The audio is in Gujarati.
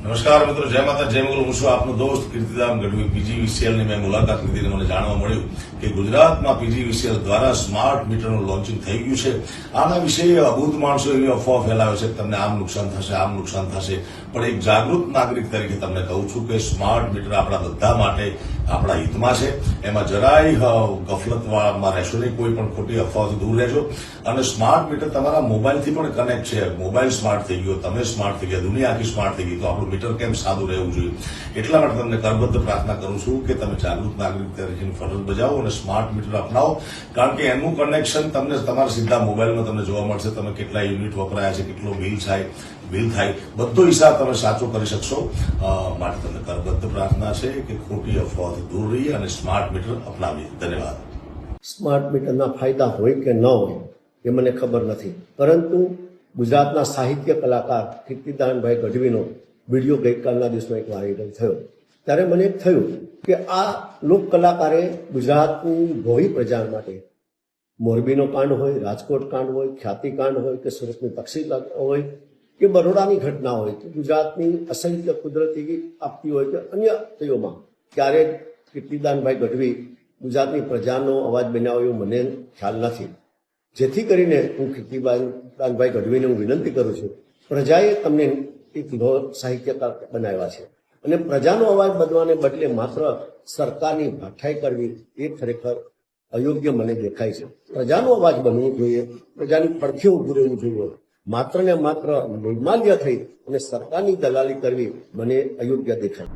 નમસ્કાર મિત્રો, જય માતા જય મંગલ. હું છું આપનો દોસ્ત કીર્તિદાન ગઢવી. PGVCL ની મેં મુલાકાત લીધી. મને જાણવા મળ્યું કે ગુજરાતમાં PGVCL દ્વારા સ્માર્ટ મીટરનું લોન્ચિંગ થઈ ગયું છે. આના વિશે અબૂત માણસો એવી અફવા ફેલાવે છે કે તમને આમ નુકસાન થશે, આમ નુકસાન થશે. પણ એક જાગૃત નાગરિક તરીકે તમને કહું છું કે સ્માર્ટ મીટર આપણા બધા માટે આપણા હિતમાં છે. એમાં જરાય ગફલતમાં રહેશો નહીં, કોઈ પણ ખોટી અફવાઓથી દૂર રહેજો. અને સ્માર્ટ મીટર તમારા મોબાઈલથી પણ કનેક્ટ છે. મોબાઈલ સ્માર્ટ થઈ ગયો, તમે સ્માર્ટ થઈ ગયા, દુનિયા આખી સ્માર્ટ થઈ ગઈ, તો આપણું મીટર કેમ સાદું રહેવું જોઈએ. એટલા માટે તમને કરબદ્ધ પ્રાર્થના કરું છું કે તમે જાગૃત નાગરિક તરીકેની ફરજ બજાવો અને સ્માર્ટ મીટર અપનાવો. કારણ કે એનું કનેક્શન તમને તમારા સીધા મોબાઈલમાં તમને જોવા મળશે. તમે કેટલા યુનિટ વપરાયા છે, કેટલો બિલ થાય, બધો હિસાબ તમે સાચો કરી શકશો. માટે તમને કરબદ્ધ પ્રાર્થના છે કે ખોટી અફવાઓથી દૂર રહીએ અને સ્માર્ટ મીટર અપનાવીએ. ધન્યવાદ. સ્માર્ટ મીટરના ફાયદા હોય કે ન હોય એ મને ખબર નથી, પરંતુ ગુજરાતના સાહિત્ય કલાકાર કીર્તિદાનભાઈ ગઢવીનો વિડીયો ગઈકાલના દિવસમાં એક વાયરલ થયો. ત્યારે મને એક થયું કે આ લોક કલાકારે ગુજરાતની ભોળી પ્રજા માટે મોરબીનો કાંડ હોય, રાજકોટ કાંડ હોય, ખ્યાતિ કાંડ હોય કે સુરતની તક્ષશિલા હોય કે બરોડાની ઘટના હોય કે ગુજરાતની અસંખ્ય કુદરતી આપતી હોય કે અન્ય આપત્તિઓમાં ક્યારેક કીર્તિદાનભાઈ ગઢવી ગુજરાતની પ્રજાનો અવાજ બનાવ્યો એવું મને ખ્યાલ નથી. જેથી કરીને હું કીર્તિદાનભાઈ ગઢવીને હું વિનંતી કરું છું, પ્રજાએ તમને એક સાહિત્યકાર બનાવ્યા છે અને પ્રજાનો અવાજ બનવાને બદલે માત્ર સરકારની ભાઠાઈ કરવી એ ખરેખર અયોગ્ય મને દેખાય છે. પ્રજાનો અવાજ બનવો જોઈએ, પ્રજાની પડખે ઊભું રહેવું જોઈએ. માત્ર ને માત્ર નિર્માલ્ય થઈ અને સરકારની દલાલી કરવી મને અયોગ્ય દેખાય.